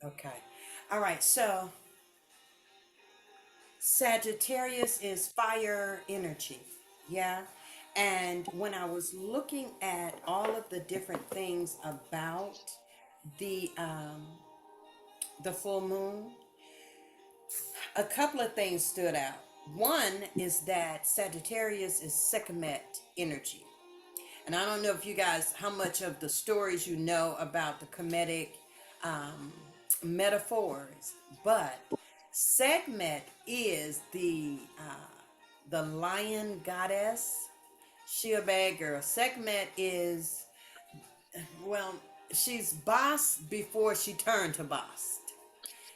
Okay. All right. So Sagittarius is fire energy. Yeah. And when I was looking at all of the different things about the um the full moon, a couple of things stood out. One is that Sagittarius is Sekhmet energy. And I don't know if you guys, how much of the stories you know about the Kemetic um, metaphors, but Sekhmet is the lion goddess. She a bad girl. Sekhmet is, well, she's boss before she turned to boss.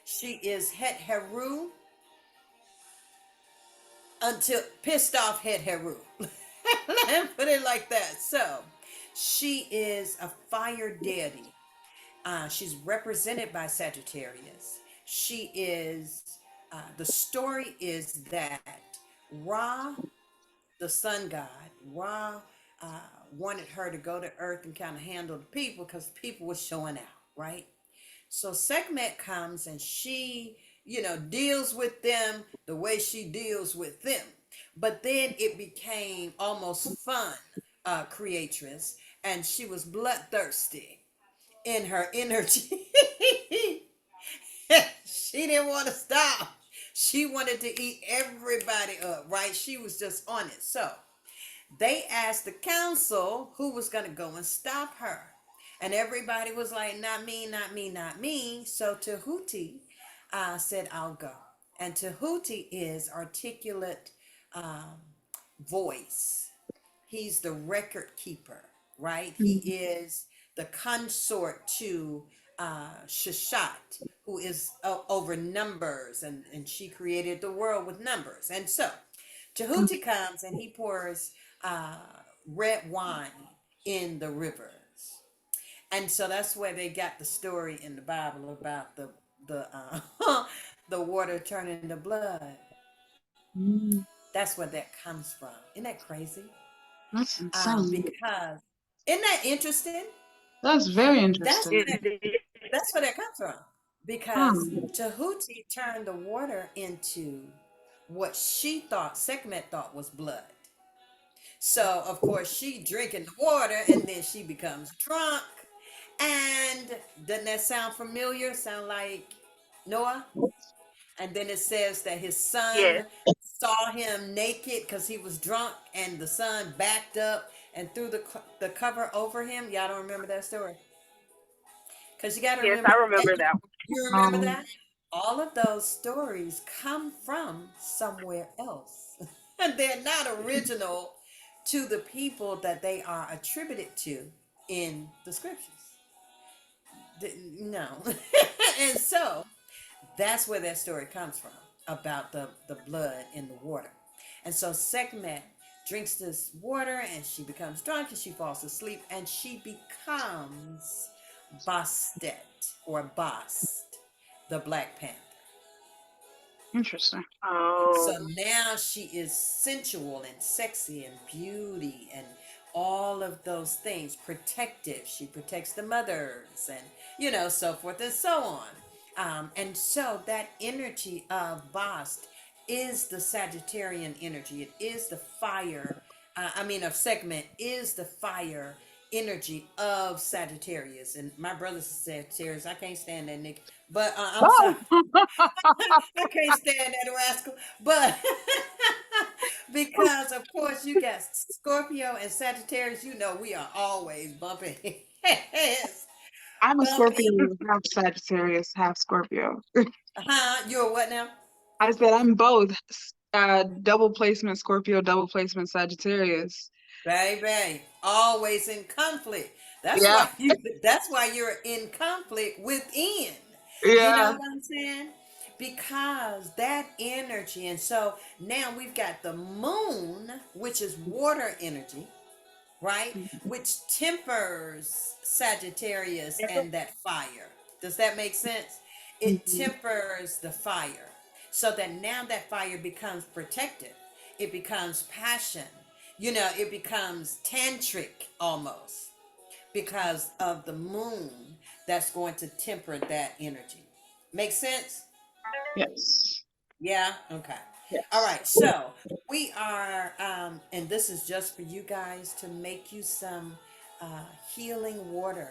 She is Het Heru until pissed off Het Heru. Let me put it like that. So she is a fire deity. She's represented by Sagittarius. She is, the story is that Ra, the sun god, Ra uh, wanted her to go to Earth and kind of handle the people because the people were showing out, right? So Sekhmet comes and she, deals with them the way she deals with them. But then it became almost fun, creatress, and she was bloodthirsty in her energy. She didn't want to stop. She wanted to eat everybody up, right? She was just on it. So they asked the council who was going to go and stop her. And everybody was like, not me, not me, not me. So Tahuti said, I'll go. And Tahuti is articulate um, voice. He's the record keeper, right? He Mm. is the consort to Shashat, who is over numbers, and she created the world with numbers. And so Tahuti Okay. comes and he pours uh, red wine in the rivers. And so that's where they got the story in the Bible about the the water turning to blood. Mm. That's where that comes from. Isn't that crazy? That's insane. Because isn't that interesting? That's very That's interesting. where that, It is. that's where that comes from. Because Hmm. Tahuti turned the water into what she thought, Sekhmet thought was blood. So of course she drinking the water and then she becomes drunk. And doesn't that sound familiar? Sound like Noah? And then it says that his son Yes. saw him naked because he was drunk, and the son backed up and threw the cover over him. Y'all don't remember that story? Because you got to Yes, I remember, remember that. you remember Um, that? All of those stories come from somewhere else. And they're not original to the people that they are attributed to in the scriptures. No. And so that's where that story comes from about the blood in the water. And so Sekhmet drinks this water and she becomes drunk and she falls asleep and she becomes Bastet or Bast, the Black Panther. interesting. So Oh, now she is sensual and sexy and beauty and all of those things, protective. She protects the mothers and, so forth and so on. And so that energy of Bast is the Sagittarian energy. It is the fire. Of segment is the fire energy of Sagittarius. And my brother's a Sagittarius. I can't stand that nigga. But I'm sorry. Oh, I can't stand that rascal. But because of course you got Scorpio and Sagittarius, we are always bumping heads. I'm a Bumping. Scorpio, half Sagittarius, half Scorpio. Huh? You're what now? I said I'm both double placement Scorpio, double placement Sagittarius. Baby. Always in conflict. That's Yeah, why you that's why you're in conflict within. You know yeah. what I'm saying? Because that energy, and so now we've got the moon, which is water energy, right? Which tempers Sagittarius and that fire. Does that make sense? It Mhm. tempers the fire so that now that fire becomes protective. It becomes passion. It becomes tantric almost because of the moon that's going to temper that energy. Make sense? Yes. Yeah? Okay. All Yes. right. So we are, and this is just for you guys to make you some healing waters.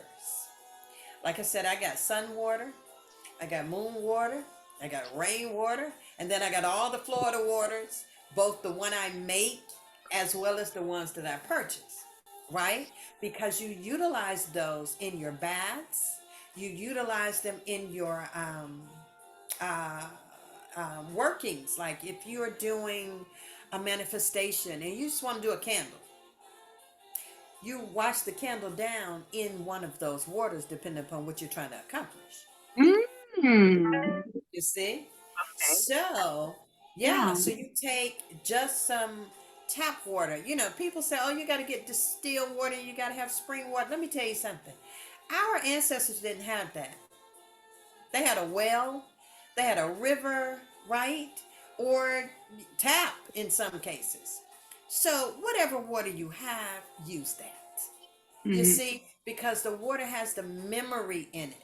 Like I said, I got sun water, I got moon water, I got rain water, and then I got all the Florida waters, both the one I make as well as the ones that I purchase, right? Because you utilize those in your baths, you utilize them in your uh, workings. Like if you're doing a manifestation and you just want to do a candle, you wash the candle down in one of those waters, depending upon what you're trying to accomplish. Mm. You see? Okay. So, yeah, Yeah. so you take just some tap water. You know, people say, oh, you got to get distilled water, you got to have spring water. Let me tell you something. Our ancestors didn't have that. They had a well, they had a river, right? Or tap in some cases. So, whatever water you have, use that. You Mm-hmm. see, because the water has the memory in it.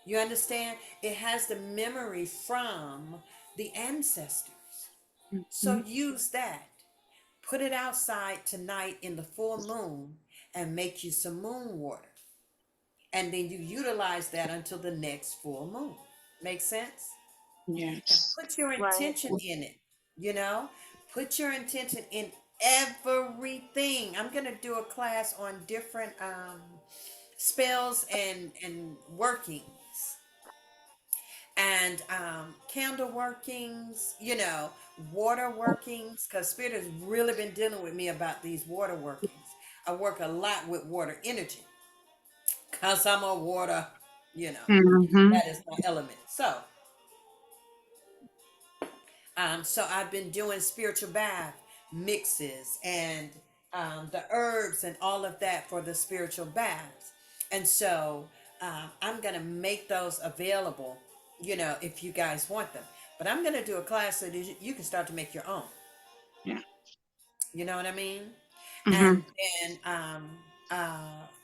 You understand? It has the memory from the ancestors. So Mm-hmm. use that. Put it outside tonight in the full moon and make you some moon water. And then you utilize that until the next full moon. Make sense? And Yes. put your Right. intention in it. You know, put your intention in everything. I'm going to do a class on different spells and workings and candle workings, you know, water workings, because Spirit has really been dealing with me about these water workings. I work a lot with water energy because I'm a water, you know, Mm-hmm. that is my element. So I've been doing spiritual bath mixes and the herbs and all of that for the spiritual baths. And so I'm going to make those available, you know, if you guys want them. But I'm going to do a class so that you can start to make your own. Yeah. You know what I mean? Mm-hmm. And then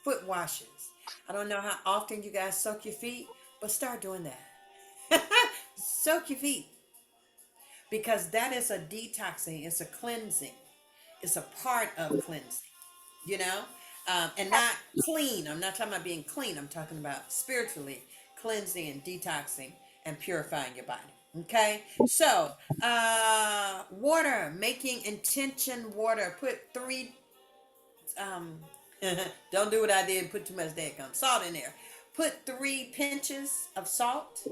foot washes. I don't know how often you guys soak your feet, but start doing that. Soak your feet because that is a detoxing, it's a cleansing, it's a part of cleansing, you know, and not clean. I'm not talking about being clean, I'm talking about spiritually cleansing and detoxing and purifying your body. Okay, so water, making intention water. Put three, um, don't do what I did, put too much daggum salt in there. Put 3 pinches of salt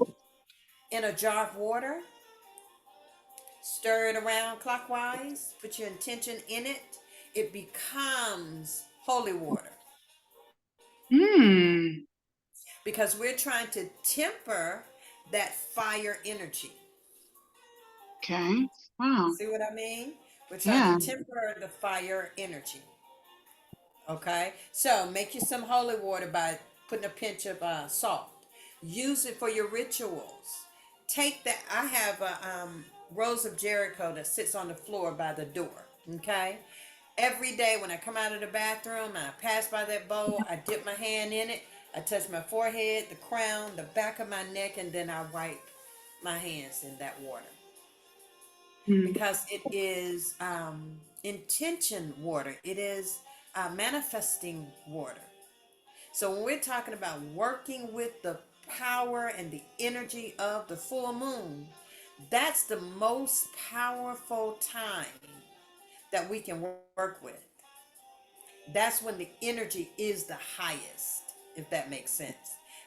in a jar of water. Stir it around clockwise, put your intention in it. It becomes holy water Mm. because we're trying to temper that fire energy. Okay. Wow. See what I mean? We're trying to Yeah. temper the fire energy. Okay? So make you some holy water by putting a pinch of salt. Use it for your rituals. Take that. I have a rose of Jericho that sits on the floor by the door. Okay? Every day when I come out of the bathroom and I pass by that bowl, I dip my hand in it. I touch my forehead, the crown, the back of my neck, and then I wipe my hands in that water Mm. because it is intention water. It is manifesting water. So when we're talking about working with the power and the energy of the full moon, that's the most powerful time that we can work with. That's when the energy is the highest, if that makes sense.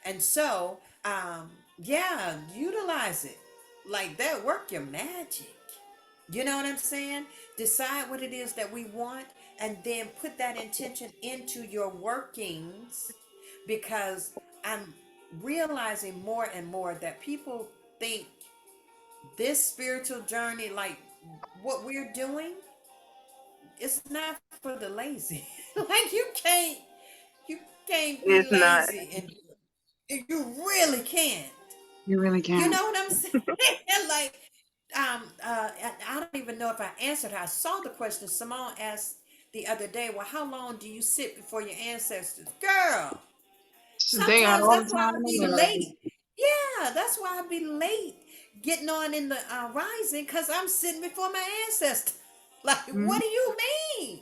And so, yeah, utilize it like that. Work your magic. You know what I'm saying? Decide what it is that we want and then put that intention into your workings because I'm realizing more and more that people think this spiritual journey, like what we're doing, it's not for the lazy. Like you can't be It's not. lazy and do it. You really can't. You really You can't. know what I'm saying? Like, I don't even know if I answered her. I saw the question Simone asked the other day. Well, how long do you sit before your ancestors? Girl, They got sometimes all that's the why time I in the be world. late. Yeah, that's why I be late getting on in the rising because I'm sitting before my ancestors. Like, what Mhm. do you mean?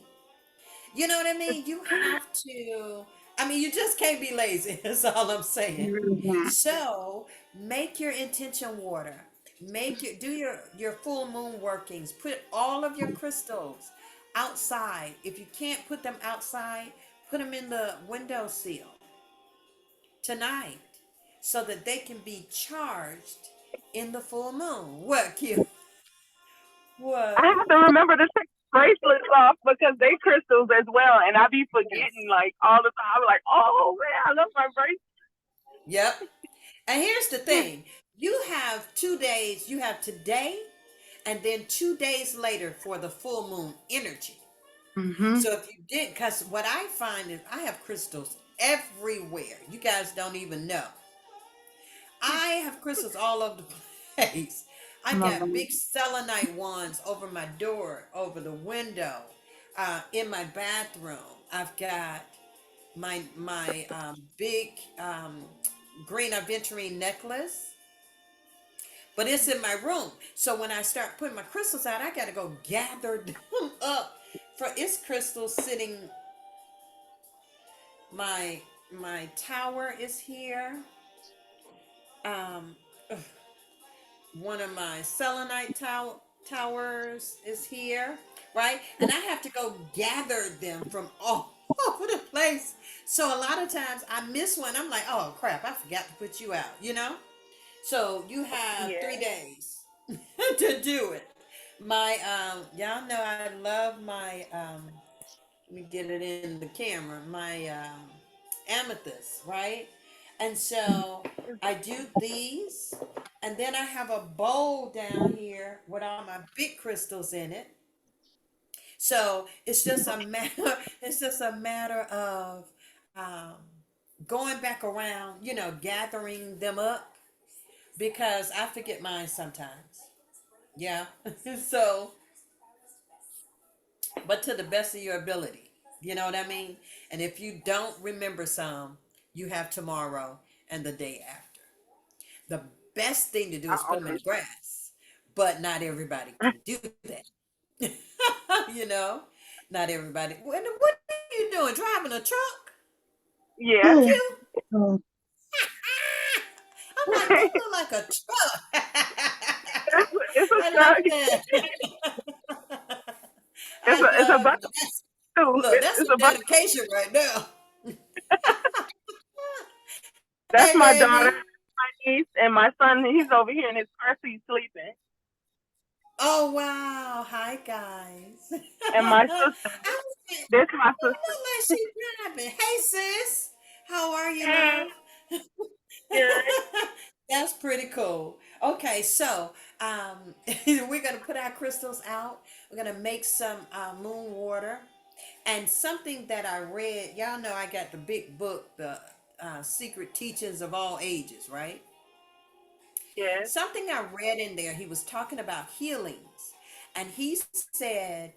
You know what I mean? You have to, I mean, you just can't be lazy. That's all I'm saying. You really can't. So make your intention water. Do your full moon workings. Put all of your crystals outside. If you can't put them outside, put them in the windowsill tonight so that they can be charged in the full moon. What, Q? I What? have to remember to take bracelets off because they crystals as well, and I be Yes. forgetting like all the time. I'm like, oh man, I love my bracelet. Yep. And here's the thing, you have 2 days, you have today and then 2 days later for the full moon energy. Hmm. So if you did, because what I find is I have crystals everywhere. You guys don't even know. I have crystals all over the place. I Love got them. big selenite ones over my door, over the window, in my bathroom. I've got my big green aventurine necklace, but it's in my room. So when I start putting my crystals out, I got to go gather them up. For it's crystals sitting. My tower is here. Um, one of my selenite towers is here, right? And I have to go gather them from all over the place. So a lot of times I miss one. I'm like, oh crap, I forgot to put you out, you know? So you have Yeah, 3 days to do it. My y'all know I love my let me get it in the camera. My amethyst, right? And so I do these, and then I have a bowl down here with all my big crystals in it. So it's just a matter. It's just a matter of um, going back around, gathering them up because I forget mine sometimes. Yeah. So, but to the best of your ability. You know what I mean? And if you don't remember some, you have tomorrow and the day after. The best thing to do I is put them in always. the grass, but not everybody can do that. you know, not everybody. What are you doing? Driving a truck? Yeah, Oh, Cute. oh. I'm like, that look like a truck. it's a I love truck. that. It's I a love bus that. too. Look, that's It's some a bus. dedication right now. That's Hey, my daughter, baby. my niece, and my son. He's over here in his car seat sleeping. Oh, wow. Hi, guys. And my sister. I was like, This my it sister. look like she driving. Hey, sis. How are you, Hey, love? good. That's pretty cool. Okay, so we're gonna put our crystals out. We're gonna make some moon water, and something that I read. Y'all know I got the big book, the Secret Teachings of All Ages, right? Yes, Something I read in there. He was talking about healings, and he said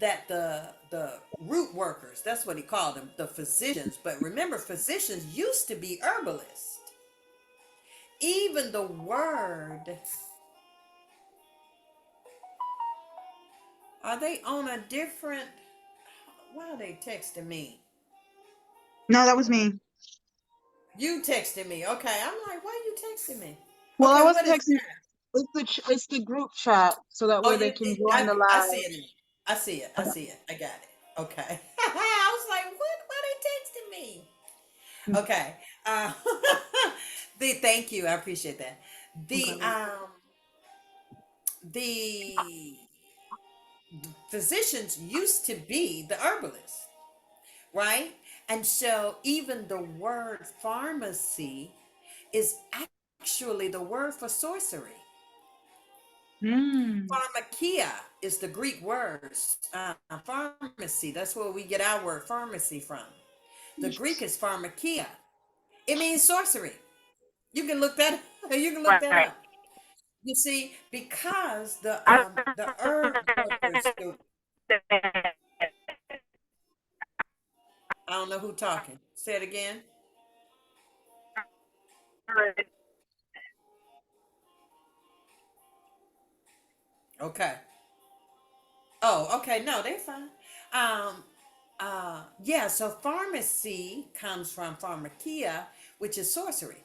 that the root workers, that's what he called them, the physicians. But remember, physicians used to be herbalists. Even the word, are they on a different, why are they texting me? No, that was me. You texted me. Okay, I'm like, why are you texting me? Well, I Okay, was what is texting. that? It's the group chat, so that Oh, way they can join the I see live. it. I see it. I Okay. see it. I got it. Okay. I was like, what? Why they texting me? Okay. Uh, thank you. I appreciate that. The Okay. um the physicians used to be the herbalists, right? And so even the word pharmacy is actually the word for sorcery. Mm. Pharmakia is the Greek word, pharmacy. That's where we get our word pharmacy from. The Greek is pharmakia. It means sorcery. You can look that. You can look that right. up. You see, because the I um the herb workers, I don't know who talking. Say it again. Okay. Oh, okay. No, they're fine. Um, yeah, so pharmacy comes from pharmakia, which is sorcery,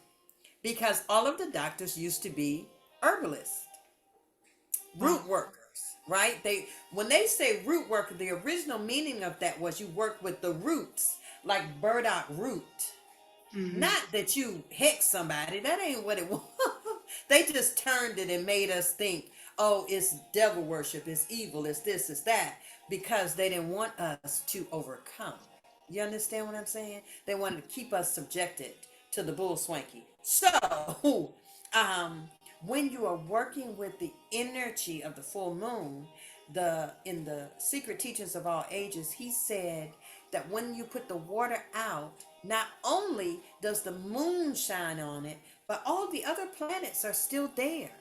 because all of the doctors used to be herbalists, Oh. root workers, right? They when they say root worker, the original meaning of that was you work with the roots, like burdock root. Hmm. Not that you hex somebody. That ain't what it was. They just turned it and made us think, oh, it's devil worship, it's evil, it's this, it's that, because they didn't want us to overcome. You understand what I'm saying? They wanted to keep us subjected to the bull swanky. So, when you are working with the energy of the full moon, the in the secret teachings of all ages, he said that when you put the water out, not only does the moon shine on it, but all the other planets are still there.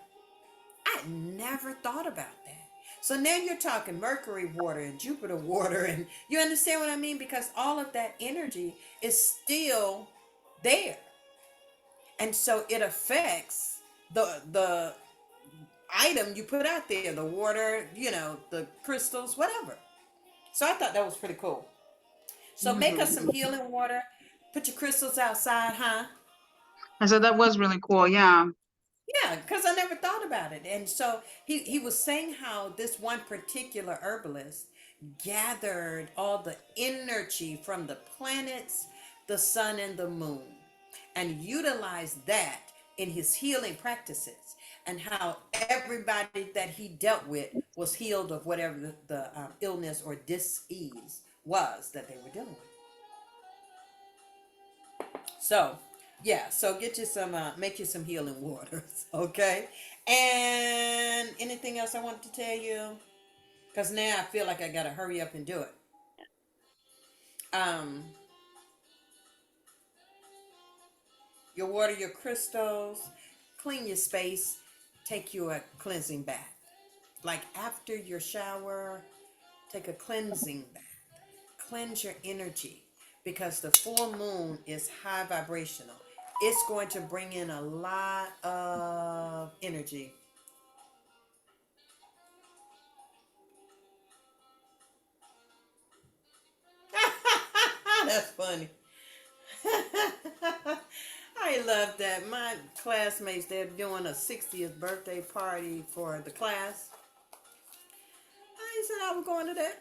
I never thought about that. So now you're talking Mercury water and Jupiter water, and you understand what I mean? Because all of that energy is still there. And so it affects the item you put out there, the water, the crystals, whatever. So I thought that was pretty cool. So make us some Hmm. healing water. Put your crystals outside, huh? I said that was really cool. Yeah. Yeah, because I never thought about it. And so he was saying how this one particular herbalist gathered all the energy from the planets, the sun, and the moon, and utilized that in his healing practices, and how everybody that he dealt with was healed of whatever the illness or dis-ease was that they were dealing with. So, yeah, so get you some, make you some healing waters, okay? And anything else I wanted to tell you? Because now I feel like I gotta hurry up and do it. Um, you water your crystals, clean your space, take you a cleansing bath. Like after your shower, take a cleansing bath. Cleanse your energy because the full moon is high vibrational. It's going to bring in a lot of energy. That's funny. I love that. My classmates, they're doing a 60th birthday party for the class. I said I was going to that.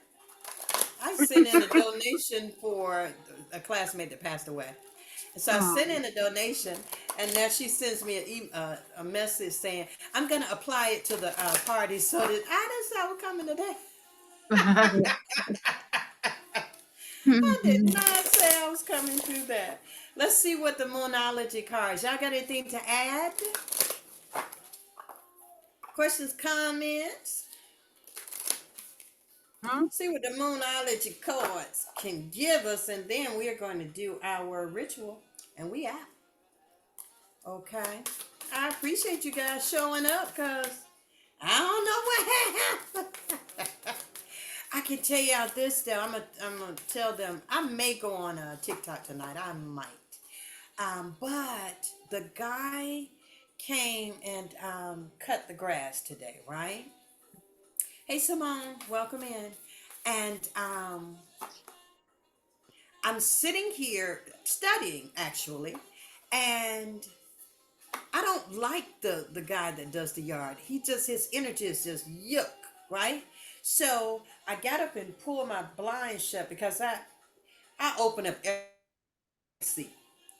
I sent in a donation for a classmate that passed away. And so I sent Oh. in a donation, and now she sends me a message saying, I'm going to apply it to the party so that I didn't say I was coming today. I did not say I was coming through that. Let's see what the moonology cards. Y'all got anything to add? Questions, comments? Huh? See what the moonology cards can give us, and then we are going to do our ritual, and we out. Okay. I appreciate you guys showing up because I don't know what happened. I can tell y'all this though. I'm gonna tell them I may go on TikTok tonight. I might. But the guy came and cut the grass today, right? Hey Simone, welcome in. And I'm sitting here studying actually, and I don't like the guy that does the yard. He just his energy is just yuck, right? So I got up and pulled my blinds shut because I open up every seat,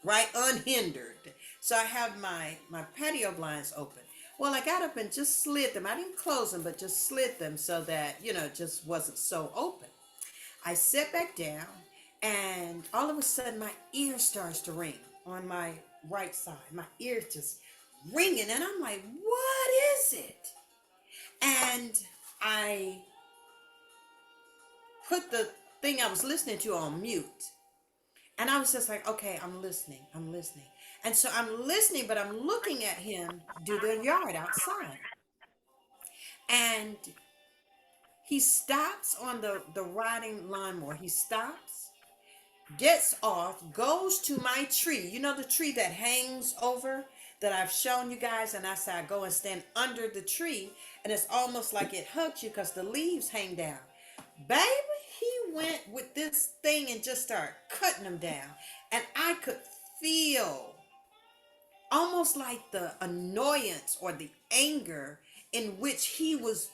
right, unhindered. So I have my patio blinds open. Well, I got up and just slid them. I didn't close them, but just slid them so that it just wasn't so open. I sit back down, and all of a sudden my ear starts to ring on my right side. My ear just ringing, and I'm like, "What is it?" And I put the thing I was listening to on mute, and I was just like, "Okay, I'm listening. I'm listening." And so I'm listening, but I'm looking at him do the yard outside, and he stops on the riding lawnmower. He stops. gets off, goes to my tree. You know the tree that hangs over that I've shown you guys, and I said I go and stand under the tree, and it's almost like it hugs you because the leaves hang down. Baby, he went with this thing and just started cutting them down, and I could feel almost like the annoyance or the anger in which he was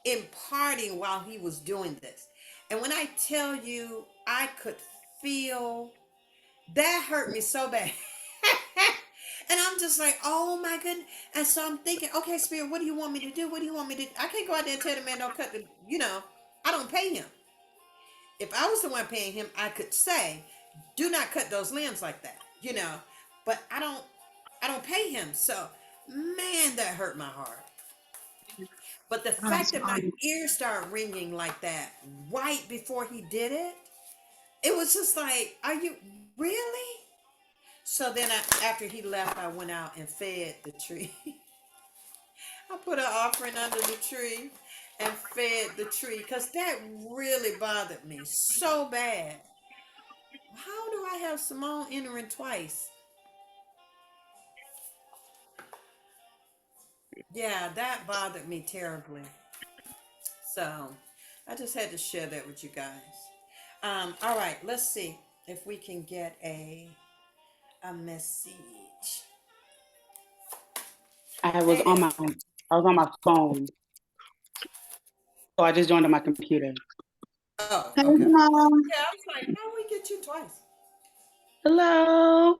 imparting while he was doing this. And when I tell you, I could feel that hurt me so bad. And I'm just like, oh my goodness. And so I'm thinking, okay, Spirit, what do you want me to do? What do you want me to do? I can't go out there and tell the man don't cut the, I don't pay him. If I was the one paying him, I could say, do not cut those limbs like that, But I don't pay him. So man, that hurt my heart. But the I'm fact that my sorry. ears started ringing like that right before he did it, it was just like, are you really? So then after he left, I went out and fed the tree. I put an offering under the tree and fed the tree because that really bothered me so bad. How do I have Simone entering twice? Yeah, that bothered me terribly. So I just had to share that with you guys. All right, let's see if we can get a message. I was Hey on there. my I was on my phone, so I just joined on my computer. Oh, Hey, okay. Mom. Yeah, I was like, how we get you twice? Hello.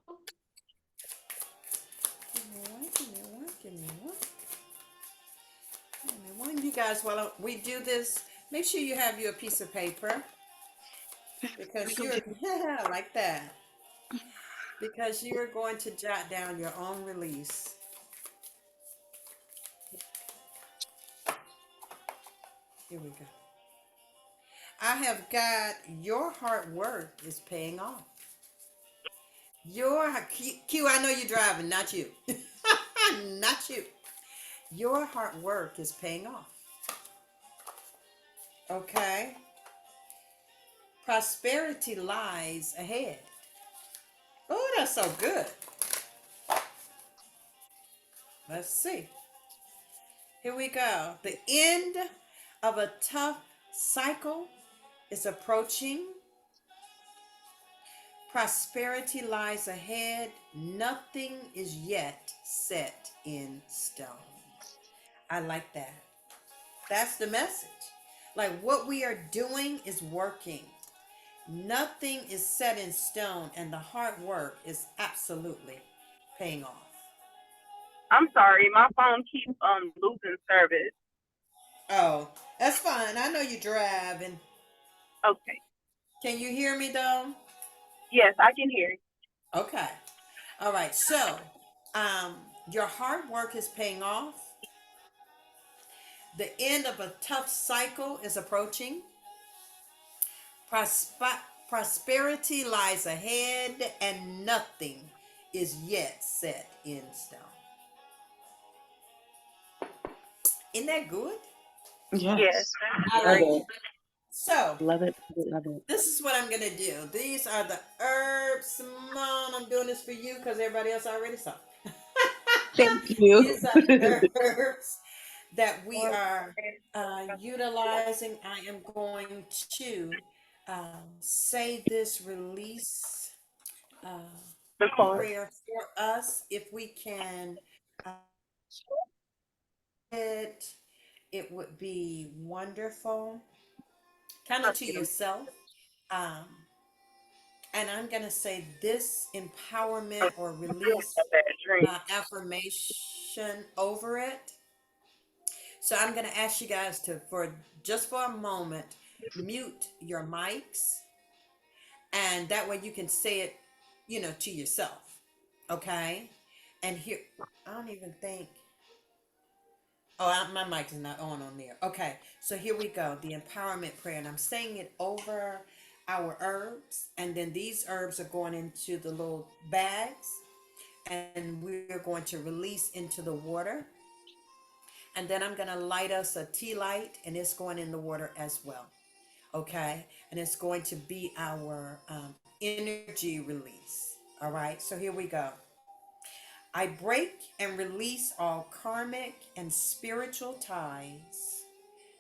Give me one, give me one, give me one. Give me one. You guys, while we do this, make sure you have you a piece of paper because you're like that. Because you're going to jot down your own release. Here we go. I have got your hard work is paying off. Your Q, I know you're driving, not you. Not you. Your hard work is paying off. Okay. Prosperity lies ahead. Oh, that's so good. Let's see. Here we go. The end of a tough cycle is approaching. Prosperity lies ahead. Nothing is yet set in stone. I like that. That's the message. Like what we are doing is working. Nothing is set in stone, and the hard work is absolutely paying off. I'm sorry, my phone keeps losing service. Oh, that's fine. I know you drive, and Okay. can you hear me though? Yes, I can hear you. Okay. All right. So, um, your hard work is paying off. The end of a tough cycle is approaching. Prosper- Prosperity lies ahead, and nothing is yet set in stone. Isn't that good? Yes, Yes. that's I Love like great. it. it. So, Love it. Love it. this is what I'm going to do. These are the herbs. Simone, I'm doing this for you because everybody else already saw. Thank you. These are the herbs that we are utilizing. I am going to say this release uh, The card. prayer for us. If we can, uh, it would be wonderful. Kind of to yourself. Um, and I'm going to say this empowerment or release A bad dream. affirmation over it. So I'm going to ask you guys to, for just for a moment, mute your mics, and that way you can say it, to yourself. Okay? And here, I don't even think. Oh, my mic is not on there. Okay, so here we go. The empowerment prayer, and I'm saying it over our herbs, and then these herbs are going into the little bags, and we're going to release into the water. And then I'm going to light us a tea light, and it's going in the water as well. okay? And it's going to be our energy release. All right, so here we go. I break and release all karmic and spiritual ties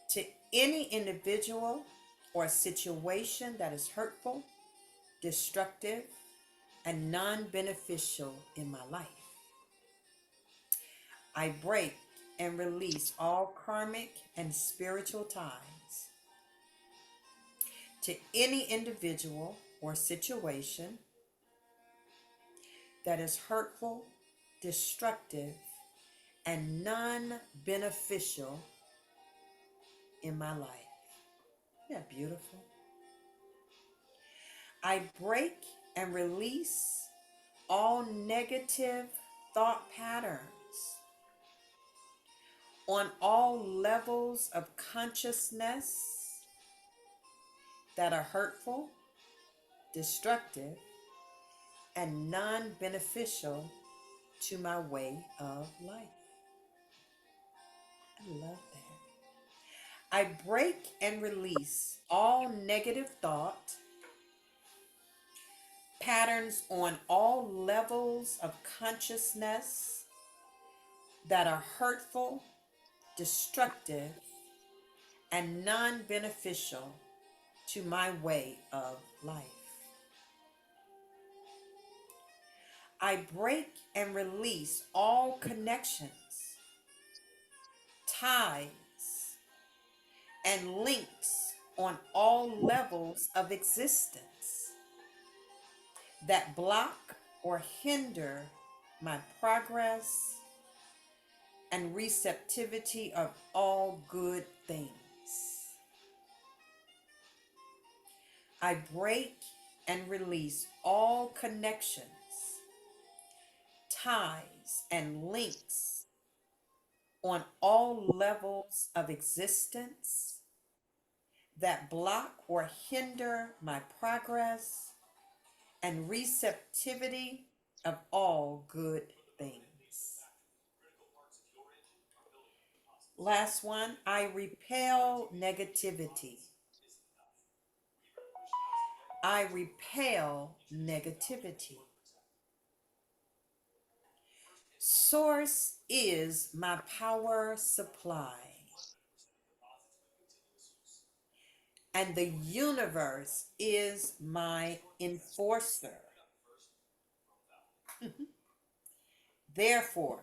to any individual or situation that is hurtful, destructive, and non beneficial in my life. I break and release all karmic and spiritual ties to any individual or situation that is hurtful, destructive, and non beneficial in my life. Isn't that beautiful? I break and release all negative thought patterns on all levels of consciousness that are hurtful, destructive, and non beneficial to my way of life. I love that. I break and release all negative thought patterns on all levels of consciousness that are hurtful, destructive, and non beneficial to my way of life. I break and release all connections, ties, and links on all levels of existence that block or hinder my progress and receptivity of all good things. I break and release all connections, ties, and links on all levels of existence that block or hinder my progress and receptivity of all good things. Last one, I repel negativity. I repel negativity. Source is my power supply, and the universe is my enforcer. Therefore,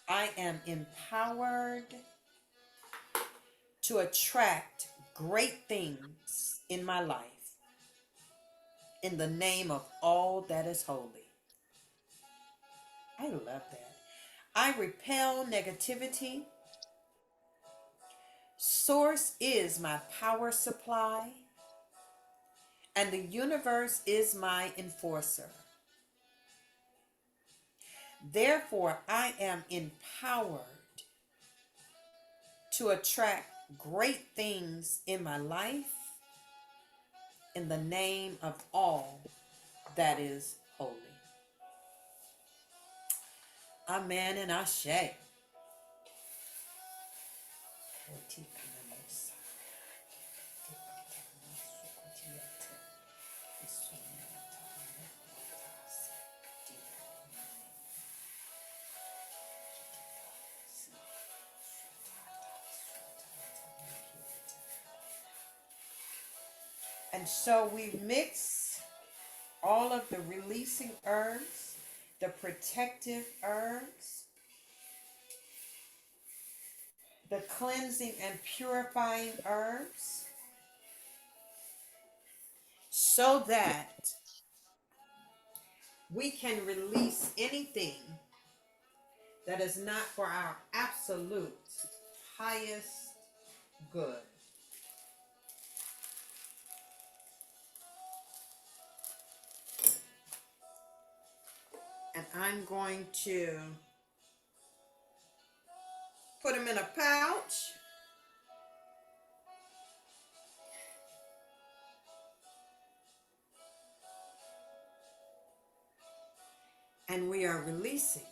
I am empowered to attract great things in my life in the name of all that is holy. I love that. I repel negativity. Source is my power supply, and the universe is my enforcer. Therefore, I am empowered to attract great things in my life in the name of all that is holy. Amen and Ashe. And so we mix all of the releasing herbs, the protective herbs, the cleansing and purifying herbs, so that we can release anything that is not for our absolute highest good. And I'm going to put them in a pouch. And we are releasing.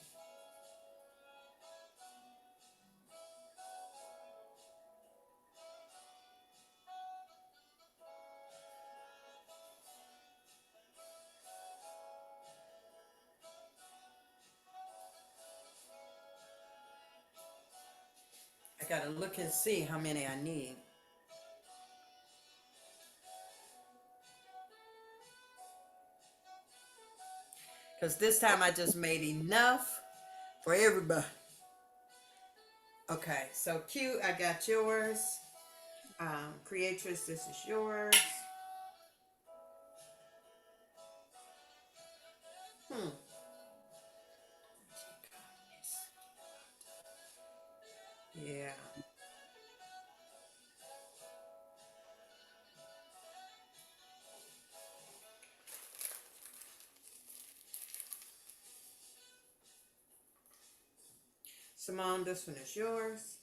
got to look and see how many I need. Because this time I just made enough for everybody. Okay, so Q, I got yours. Creatress, this is yours. Hmm. Yeah. Simone, this one is yours.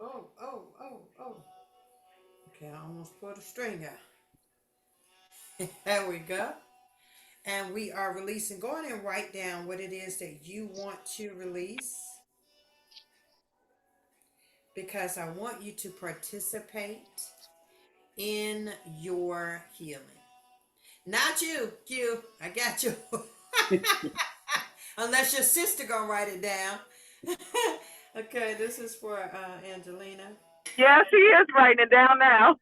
Oh, oh, oh, oh. Okay, I almost pulled a string out. There we go. And we are releasing. Go ahead and write down what it is that you want to release, because I want you to participate in your healing. Not you, Q. I got you. Unless your sister gonna write it down. Okay, this is for Angelina. Yeah, she is writing it down now.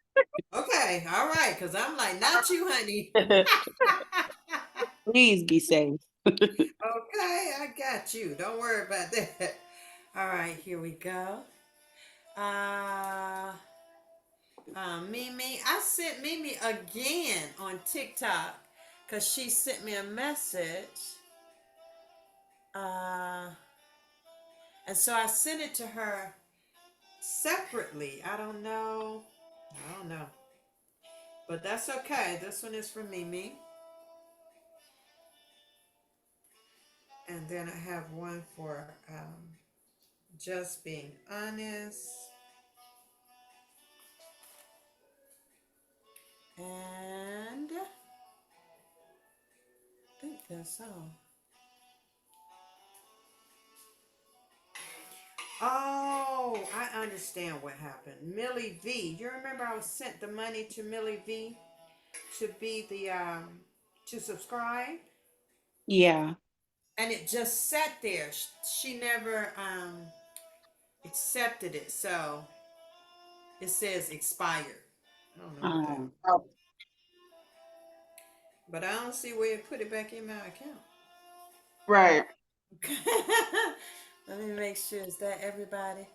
Okay, all right, because I'm like, not you, honey. Please be safe. Okay, I got you. Don't worry about that. All right, here we go. Mimi, I sent Mimi again on TikTok because she sent me a message. And so I sent it to her separately. I don't know. But that's okay. This one is for Mimi. And then I have one for just being honest. And I think that's all. Oh, I understand what happened. Millie V. You remember I sent the money to Millie V to be the to subscribe? Yeah. And it just sat there. She never accepted it. So it says expired. I don't know what that. Oh. But I don't see where it put it back in my account. Right. Let me make sure. Is that everybody?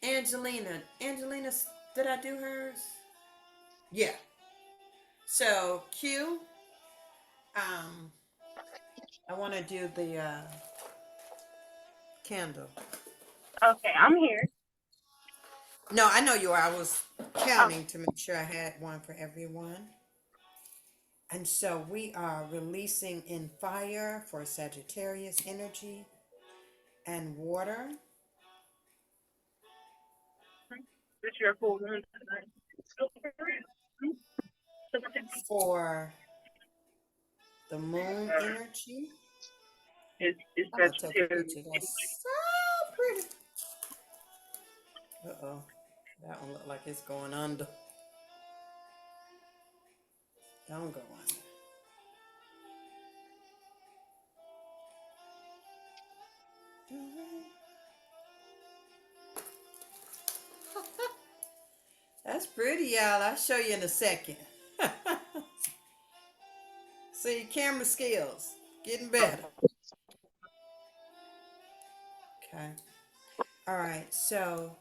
Angelina, did I do hers? Yeah. So Q, I want to do the candle. Okay, I'm here. No, I know you are. I was counting to make sure I had one for everyone. And so we are releasing in fire for Sagittarius energy and water This your full moon tonight. for the moon energy. It's I'm gonna take a Sagittarius. picture. That's so pretty. Uh-oh. That one look like it's going under. Don't go under. That's pretty, y'all. I'll show you in a second. See, camera skills getting better. Okay. All right. So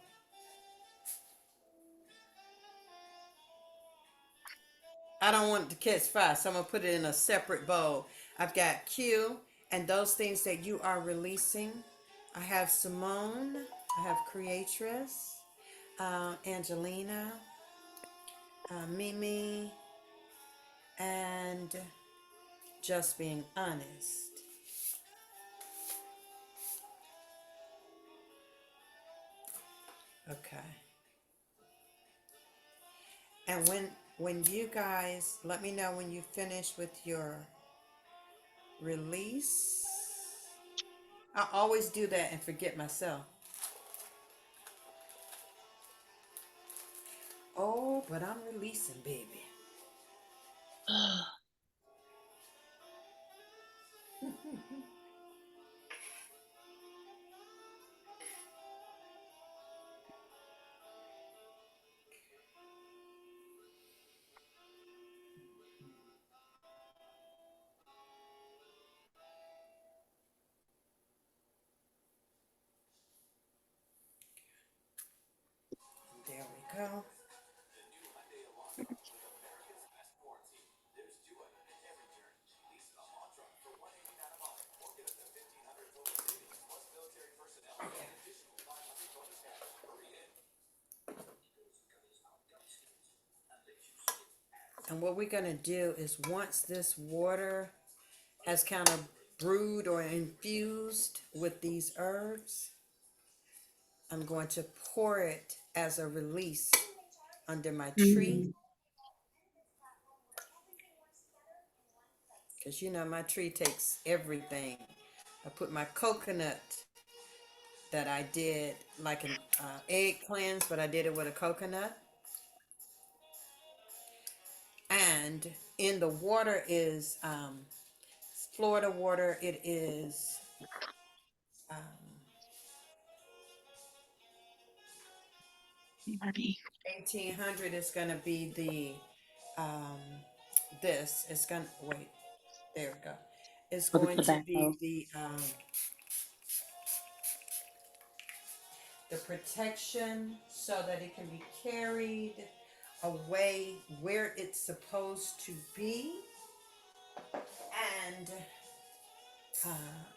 I don't want it to catch fire, so I'm gonna put it in a separate bowl. I've got Q and those things that you are releasing. I have Simone. I have Creatress, Angelina, Mimi, and just being honest. Okay. And when you guys let me know when you finish with your release. I always do that and forget myself. Oh, but I'm releasing, baby. go. And what we're going to do is once this water has kind of brewed or infused with these herbs, I'm going to pour it as a release under my tree. Mhm. Because you know, my tree takes everything. I put my coconut that I did like an egg cleanse, but I did it with a coconut. And in the water is Florida water. It is um, BRB. 1800 is going to be um, this. It's going to, wait, there we go. It's For the going to be tobacco. the protection so that it can be carried away where it's supposed to be. And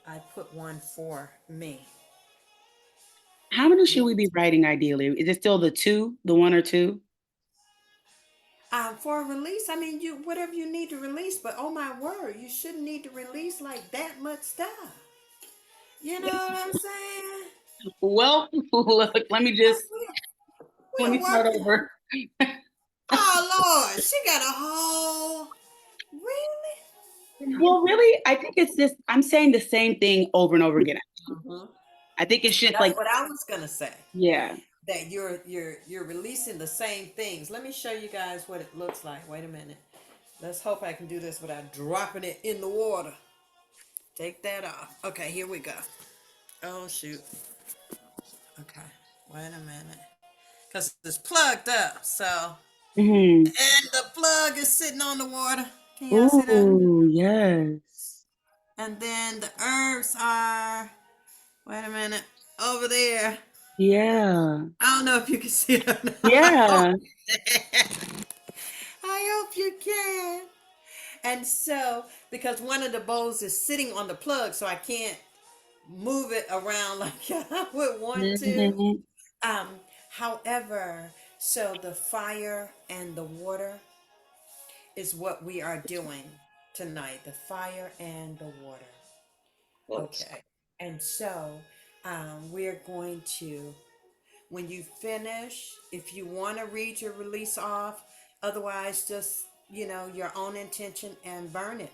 I put one for me. How many should Yeah. we be writing ideally? Is it still the two, the one or two? For a release, I mean, you whatever you need to release, but oh my word, you shouldn't need to release like that much stuff. You know what I'm saying? Well, look, let We're me start working. over. Oh Lord, she got a whole. Really? Well, really, I think it's just I'm saying the same thing over and over again. Hmm. I think it's just That's like, what I was gonna say. yeah. That you're releasing the same things. Let me show you guys what it looks like. Wait a minute. Let's hope I can do this without dropping it in the water. Take that off. Okay, here we go. Oh shoot. Okay. Wait a minute. Cause it's plugged up. So Hmm. and the plug is sitting on the water. Can y'all see that? Ooh, yes. And then the herbs are wait a minute over there. Yeah. I don't know if you can see it or not. Yeah. I hope you can. And so, because one of the bowls is sitting on the plug, so I can't move it around like I would want to. Hmm. Um, However, so the fire and the water is what we are doing tonight. The fire and the water. Okay. And so, we're going to, when you finish, if you want to read your release off, otherwise, just, you know, your own intention and burn it.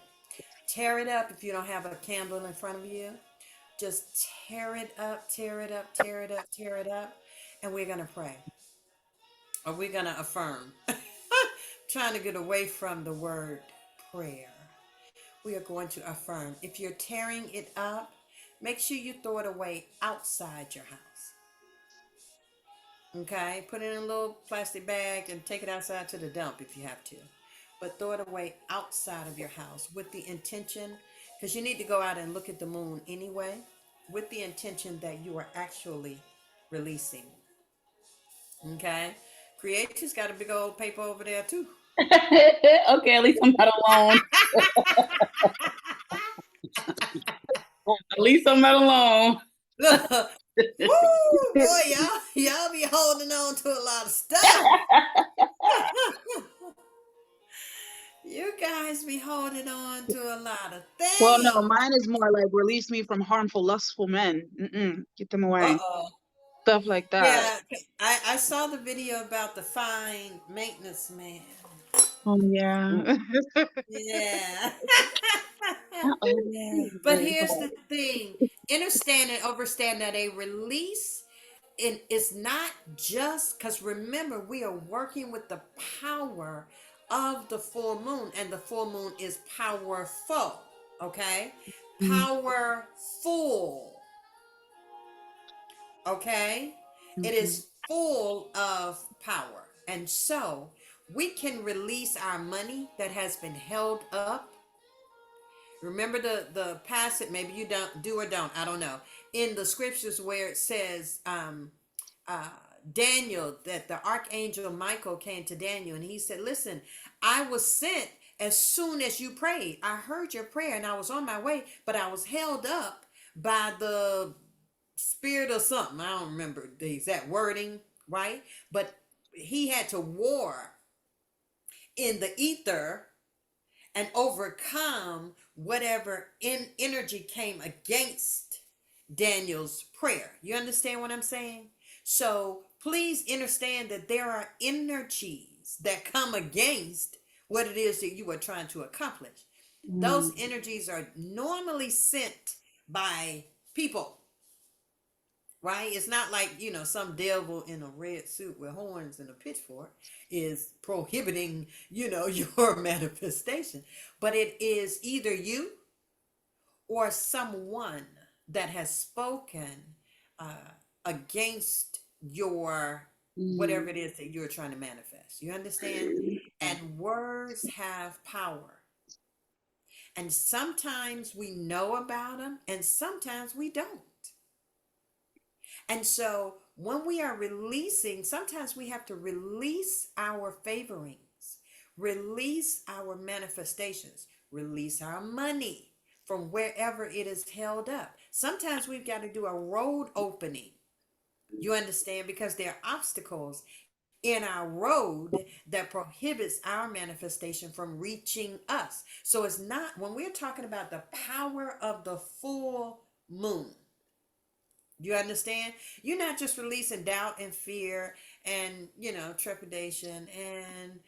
Tear it up if you don't have a candle in front of you. Just tear it up, tear it up, tear it up, tear it up. And we're going to pray. Or we're going to affirm. Trying to get away from the word prayer. We are going to affirm. If you're tearing it up, make sure you throw it away outside your house. Okay? Put it in a little plastic bag and take it outside to the dump if you have to. But throw it away outside of your house with the intention, because you need to go out and look at the moon anyway, with the intention that you are actually releasing. Okay? Creative's got a big old paper over there too. Okay, at least I'm not alone. At least I'm not alone. Woo, boy, y'all be holding on to a lot of stuff. You guys be holding on to a lot of Well, no, things. mine is more like release me from harmful, lustful men. Get them away. Uh-oh. Stuff like that. Yeah, I saw the video about the fine maintenance man. Oh yeah. Yeah. Oh, But yeah. here's the thing. Understand and understand that a release is not just because remember, we are working with the power of the full moon, and the full moon is powerful. Okay? Powerful. Okay? It Mhm. is full of power. And so we can release our money that has been held up. Remember the passage, maybe you don't do or don't, I don't know. In the scriptures where it says, uh, Daniel, that the archangel Michael came to Daniel and he said, listen, I was sent as soon as you prayed. I heard your prayer and I was on my way, but I was held up by the spirit or something. I don't remember the exact wording, right? But he had to war in the ether and overcome whatever energy came against Daniel's prayer. You understand what I'm saying? So please understand that there are energies that come against what it is that you are trying to accomplish. Those energies are normally sent by people, right? It's not like, some devil in a red suit with horns and a pitchfork is prohibiting, your manifestation. But it is either you or someone that has spoken against your whatever it is that you're trying to manifest. You understand? And words have power. And sometimes we know about them and sometimes we don't. And so when we are releasing, sometimes we have to release our favorings, release our manifestations, release our money from wherever it is held up. Sometimes we've got to do a road opening. You understand? Because there are obstacles in our road that prohibits our manifestation from reaching us. So it's not, when we're talking about the power of the full moon, you understand? You're not just releasing doubt and fear and, trepidation and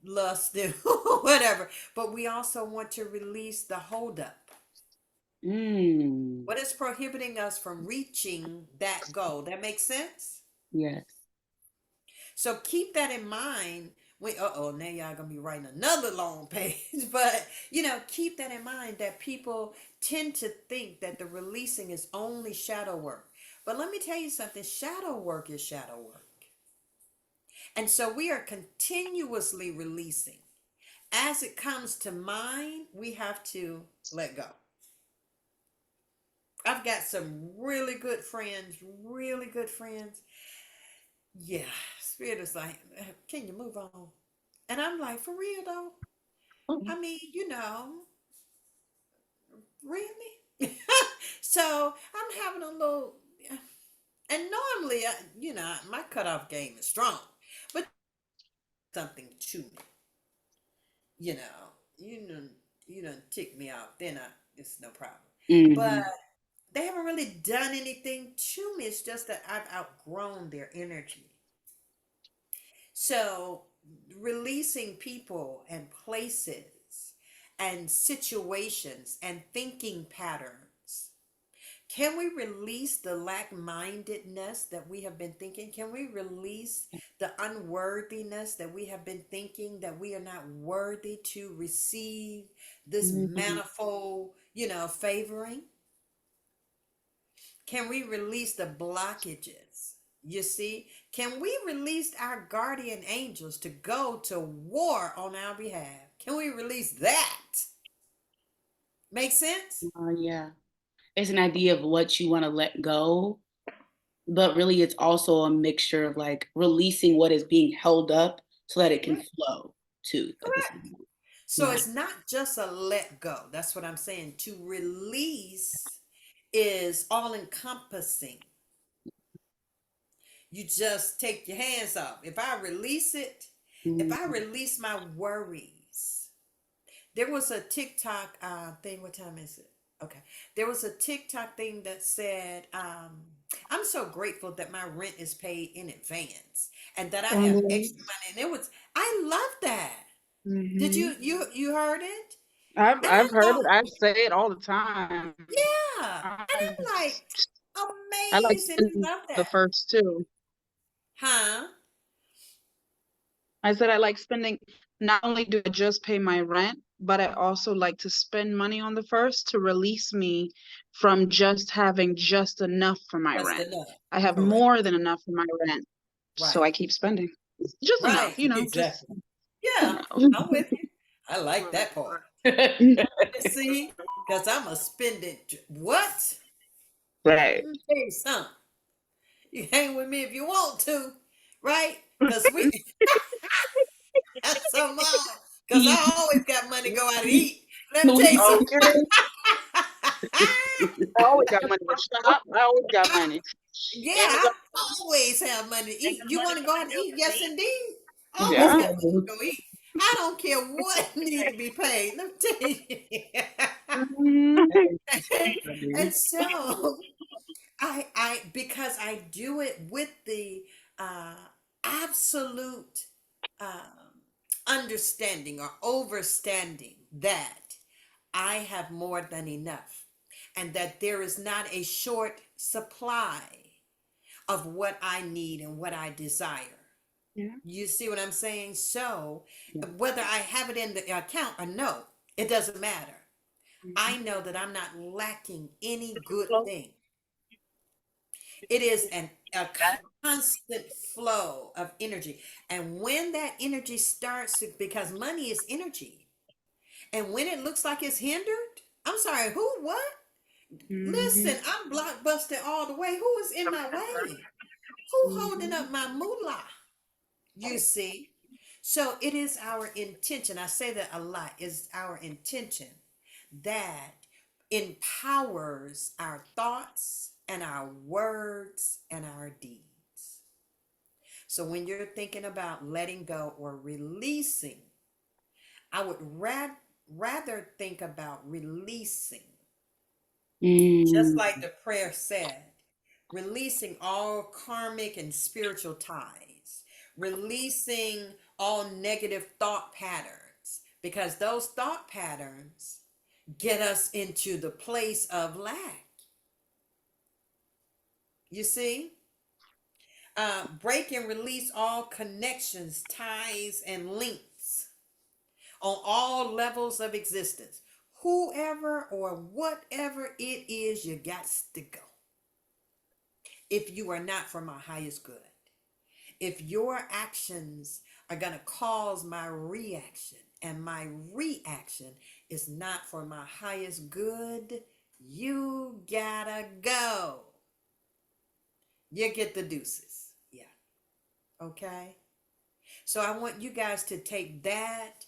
lust and whatever, but we also want to release the holdup. What is prohibiting us from reaching that goal? That makes sense? Yes. So keep that in mind. Wait, now y'all gonna be writing another long page, but keep that in mind that people tend to think that the releasing is only shadow work. But let me tell you something, shadow work is shadow work. And so we are continuously releasing. As it comes to mind, we have to let go. I've got some really good friends, really good friends. Yeah, Spirit is like, can you move on? And I'm like, for real though? I mean, really? So I'm having a little, and normally, my cutoff game is strong, but something to me, you know, you done tick me off, then it's no problem. But they haven't really done anything to me. It's just that I've outgrown their energy. So releasing people and places and situations and thinking patterns. Can we release the lack-mindedness that we have been thinking? Can we release the unworthiness that we have been thinking, that we are not worthy to receive this manifold, favoring? Can we release the blockages? You see, can we release our guardian angels to go to war on our behalf? Can we release that? Make sense? Yeah. It's an idea of what you want to let go, but really it's also a mixture of like releasing what is being held up so that it can Right. flow too at the same Correct. time. So Yeah. it's not just a let go. That's what I'm saying. To release is all encompassing. You just take your hands off. If I release it, if I release my worries, there was a TikTok thing. What time is it? Okay. There was a TikTok thing that said, I'm so grateful that my rent is paid in advance and that I have extra money. And I love that. Did Mm-hmm. you heard it? And I've I heard it. thought, I say it all the time. yeah. And I'm, I'm like, I like amazing to spending love the that. first two. Huh? I said I like spending. Not only do I just pay my rent, but I also like to spend money on the first to release me from just having just enough for my Just rent. enough. I have Correct. more than enough for my rent, so Right. I keep spending just enough, Right. just Exactly. you Yeah. know. I'm with you. I like Right, that part. right. You see? Because I'm a spending. What? Right. Let me tell you something. You hang with me if you want to. right? Because we, so mom, because He- I always got money to go out and eat. Let me no, tell you something. Okay. I always got money to shop. I always got money. Yeah, I Amazon. always have money to eat. You want to go out and eat? Yes, indeed. Always Yeah. got money to go eat. I don't care what need to be paid. Let me tell you. Mhm. And so because I do it with the uh, absolute understanding or overstanding that I have more than enough, and that there is not a short supply of what I need and what I desire. Yeah. You see what I'm saying? So, Yeah. whether I have it in the account or no, it doesn't matter. I Mhm. know that I'm not lacking any good thing. It is a constant flow of energy. And when that energy starts to, because money is energy, and when it looks like it's hindered, I'm sorry, who, what? Listen, Mhm. I'm blockbuster all the way. Who is in my way? Who holding up Mhm. my moolah? You see? So it is our intention. I say that a lot. Is our intention that empowers our thoughts and our words and our deeds. So when you're thinking about letting go or releasing, I would rather think about releasing, just Mm. like the prayer said, releasing all karmic and spiritual ties, releasing all negative thought patterns, because those thought patterns get us into the place of lack. You see? Break and release all connections, ties, and links on all levels of existence. Whoever or whatever it is, you got to go. If you are not for my highest good, if your actions are going to cause my reaction, and my reaction is not for my highest good, you gotta go. You get the deuces. Yeah. Okay. So I want you guys to take that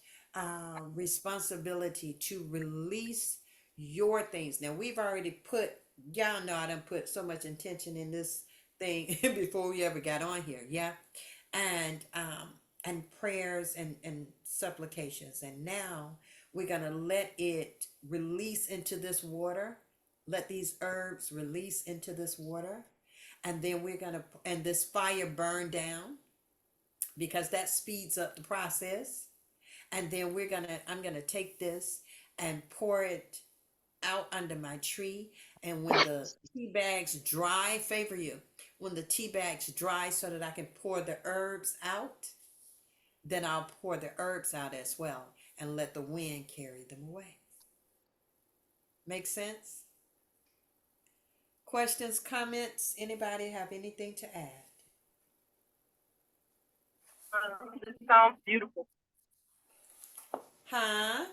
responsibility to release your things. Now we've already put, y'all know I done put so much intention in this thing before we ever got on here. Yeah. And prayers and supplications. And now we're gonna let it release into this water. Let these herbs release into this water. And then we're gonna, and this fire burn down, because that speeds up the process. And then I'm gonna take this and pour it out under my tree. And when the tea bags dry, favor you, when the tea bags dry so that I can pour the herbs out, then I'll pour the herbs out as well and let the wind carry them away. Make sense? Questions, comments? Anybody have anything to add? It sounds beautiful. Huh?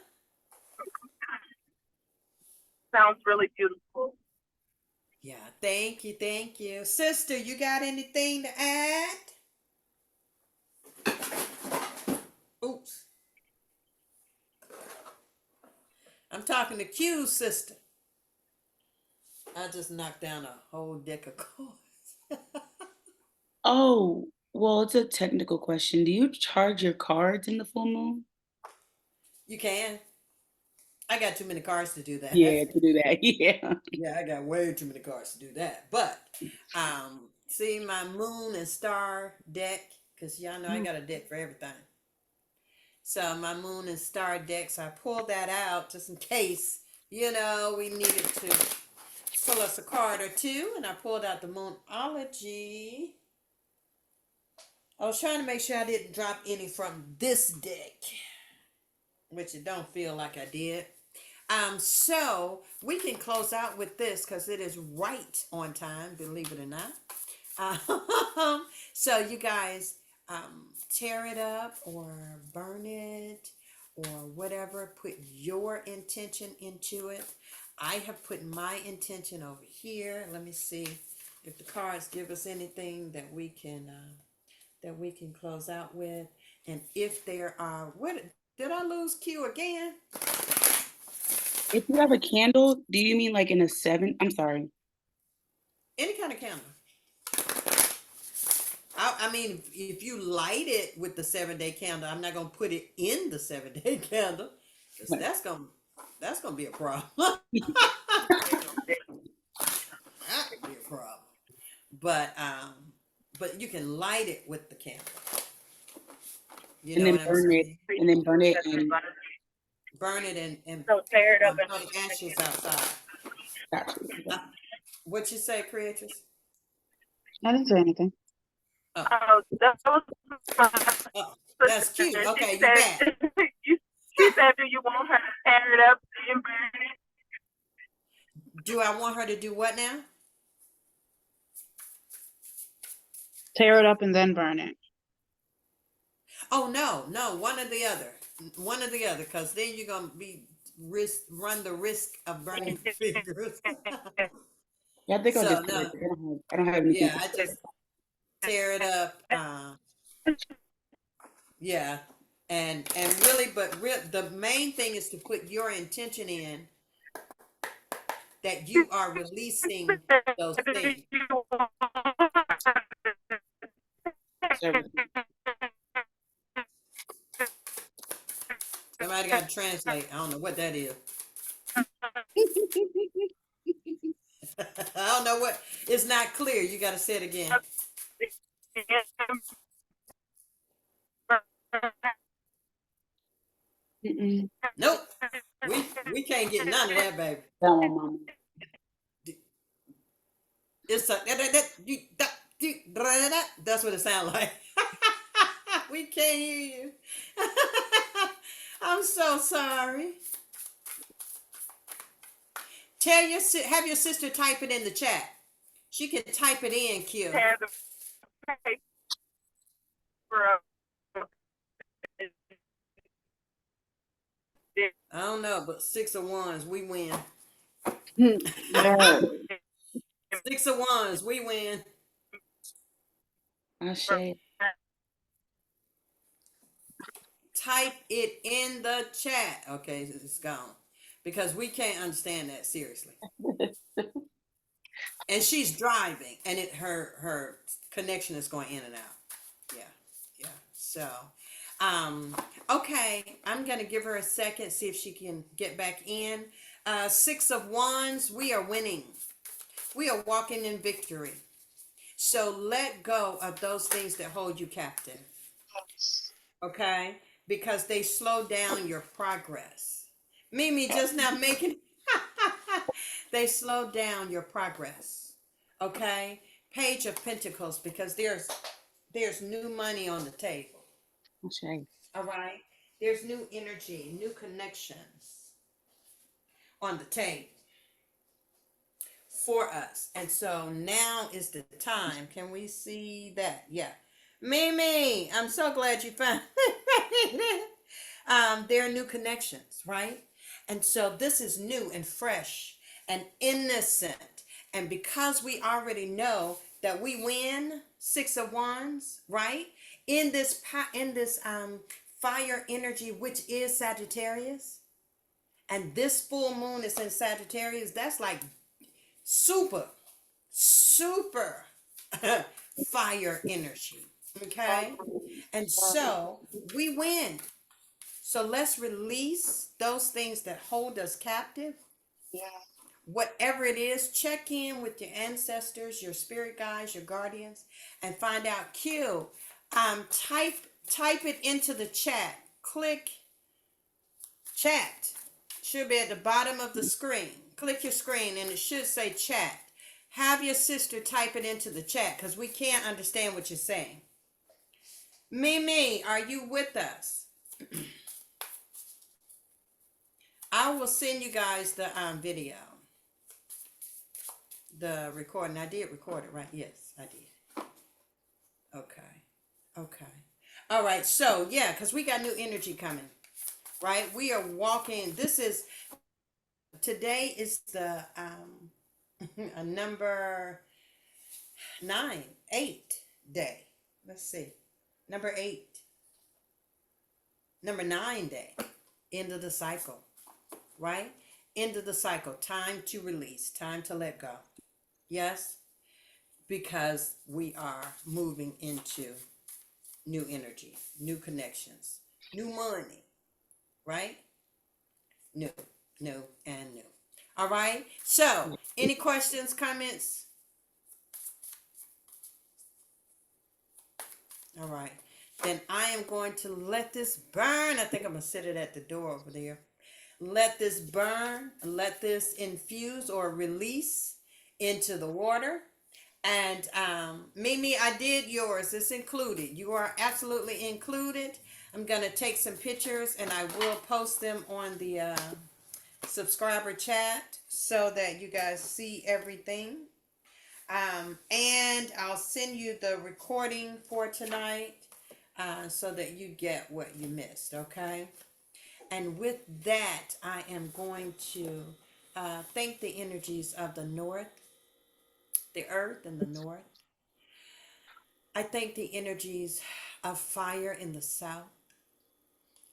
Sounds really beautiful. Yeah, thank you, thank you. Sister, you got anything to add? Oops. I'm talking to Q, sister. I just knocked down a whole deck of cards. Oh, well, it's a technical question. Do you charge your cards in the full moon? You can. I got too many cards to do Yeah, that. to do that. Yeah. Yeah, I got way too many cards to do that. But see my moon and star deck, because y'all know I got a deck for everything. So my moon and star decks, I pulled that out just in case, we needed to pull us a card or two. And I pulled out the Moonology. I was trying to make sure I didn't drop any from this deck, which it don't feel like I did. So we can close out with this because it is right on time, believe it or not. So you guys tear it up or burn it or whatever. Put your intention into it. I have put my intention over here. Let me see if the cards give us anything that we can that we can close out with? And if there are, what did I lose Q again? If you have a candle, do you mean like in a 7? I'm sorry. Any kind of candle. I mean, if you light it with the 7-day candle, I'm not gonna put it in the 7-day candle because Right. that's gonna be a problem. That could be a problem. But you can light it with the candle. You And know then what I'm burn it, saying? and then burn it in. Burn it and So tear it up and throw the ashes outside. Gotcha. Uh, what you say, creators? I didn't say anything. Oh, that was my oh, sister. that's cute. She Okay, you said, back. she said, do you want her to tear it up and burn it? Do I want her to do what now? Tear it up and then burn it. Oh no, one or the other. One or the other, because then you're gonna run the risk of burning your fingers. Yeah, I think I'll So just tear no, it. I don't have anything yeah, to I tear. just tear it up. Yeah, and really, but the main thing is to put your intention in that you are releasing those things. Service. Somebody got to translate. I don't know what that is. I don't know what. It's not clear. You got to say it again. Mm-mm. Nope. We can't get none of that, baby. That one, mama. It's a that's what it sounds like. We can't hear you. I'm so sorry. Have your sister type it in the chat. She can type it in, Q. Tear the paper up. I don't know, but 6 of Wands, we win. No. 6 of Wands, we win. Ashe. Type it in the chat. Okay, it's gone because we can't understand that seriously. And she's driving, and her connection is going in and out. Yeah. So, okay, I'm gonna give her a second, see if she can get back in. 6 of Wands, we are winning. We are walking in victory. So let go of those things that hold you captive. Okay? Because they slow down your progress. Mimi just now making they slow down your progress. Okay? Page of Pentacles, because there's new money on the table. Ashe. All right? There's new energy, new connections on the table for us. And so now is the time. Can we see that? Yeah. Mimi, I'm so glad you found it. There are new connections, right? And so this is new and fresh and innocent. And because we already know that we win 6 of Wands, right? In this fire energy, which is Sagittarius, and this full moon is in Sagittarius, that's like super fire energy. Okay? And so we win. So let's release those things that hold us captive. Whatever it is, check in with your ancestors, your spirit guides, your guardians, and find out. Q. Type it into the chat. Click chat. Should be at the bottom of the screen. Click your screen and it should say chat. Have your sister type it into the chat because we can't understand what you're saying. Mimi, are you with us? I will send you guys the video, the recording. I did record it, right? Yes, I did. Okay. All right. So yeah, because we got new energy coming, right? We are walking. Today is the number 8 day. Let's see. Number 8. Number 9 day. End of the cycle, right? End of the cycle. Time to release. Time to let go. Yes, because we are moving into new energy, new connections, new money, right? New, new, and new. All right. So, any questions, comments? All right. Then I am going to let this burn. I think I'm going to sit it at the door over there. Let this burn. Let this infuse or release into the water. And Mimi, I did yours. It's included. You are absolutely included. I'm going to take some pictures and I will post them on the subscriber chat so that you guys see everything. And I'll send you the recording for tonight so that you get what you missed, okay? And with that, I am going to thank the energies of the north, the earth and the north. I thank the energies of fire in the south.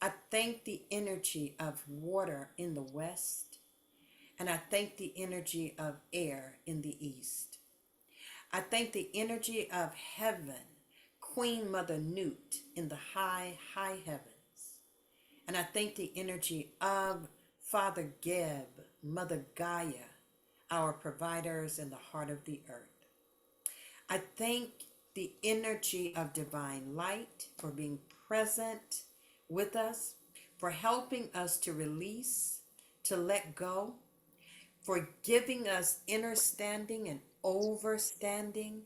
I thank the energy of water in the west. And I thank the energy of air in the east. I thank the energy of heaven, Queen Mother Newt in the high, high heavens. And I thank the energy of Father Geb, Mother Gaia, our providers in the heart of the earth. I thank the energy of divine light for being present with us, for helping us to release, to let go, for giving us understanding and overstanding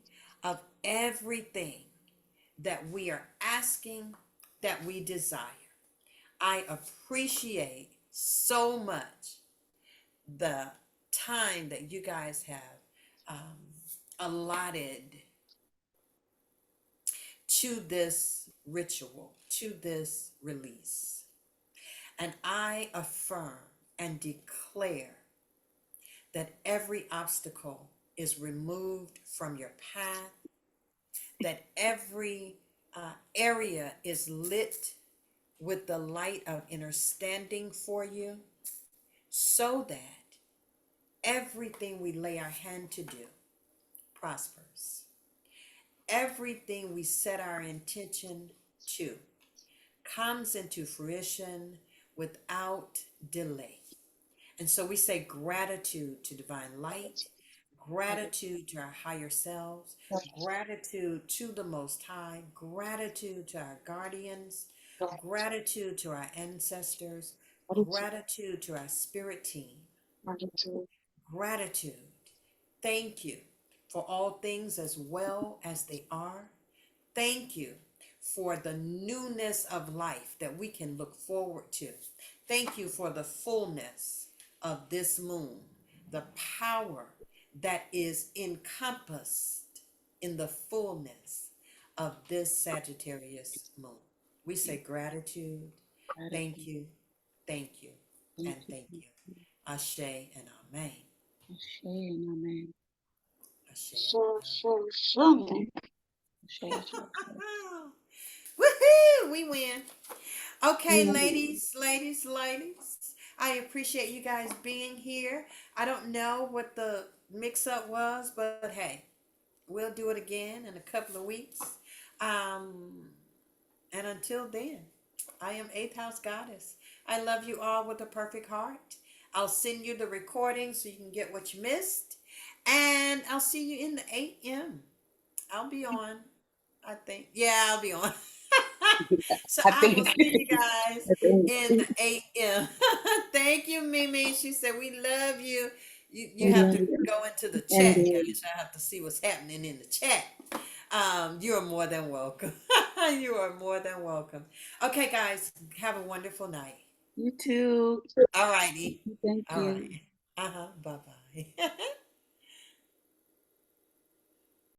of everything that we are asking, that we desire. I appreciate so much the time that you guys have allotted to this ritual, to this release. And I affirm and declare that every obstacle is removed from your path, that every area is lit with the light of understanding for you, so that everything we lay our hand to do prospers. Everything we set our intention to comes into fruition without delay. And so we say gratitude to divine light, gratitude to our higher selves, gratitude to the Most High, gratitude to our guardians, gratitude to our ancestors, gratitude to our spirit team, gratitude. Thank you for all things as well as they are. Thank you for the newness of life that we can look forward to. Thank you for the fullness of this moon, the power that is encompassed in the fullness of this Sagittarius moon. We say gratitude, thank you, and thank you. Ashe and Amen. Ashe and amen. Ashe Sure, and sure, sure. Ashe, ashe, ashe. Amen. Woohoo! We win. Okay, Yeah. ladies. I appreciate you guys being here. I don't know what the mix up was, but hey, we'll do it again in a couple of weeks. Um, and until then, I am Eighth House Goddess. I love you all with a perfect heart. I'll send you the recording so you can get what you missed. And I'll see you in the 8 a.m. I'll be on, I think. Yeah, I'll be on. So I I will think. see you guys I think. in the 8 a.m. Thank you, Mimi. She said, we love you. You have Yeah, to go into the chat, indeed. guys. I have to see what's happening in the chat. You are more than welcome. You are more than welcome. Okay, guys, have a wonderful night. You too. All righty. Thank All you. right. Bye bye.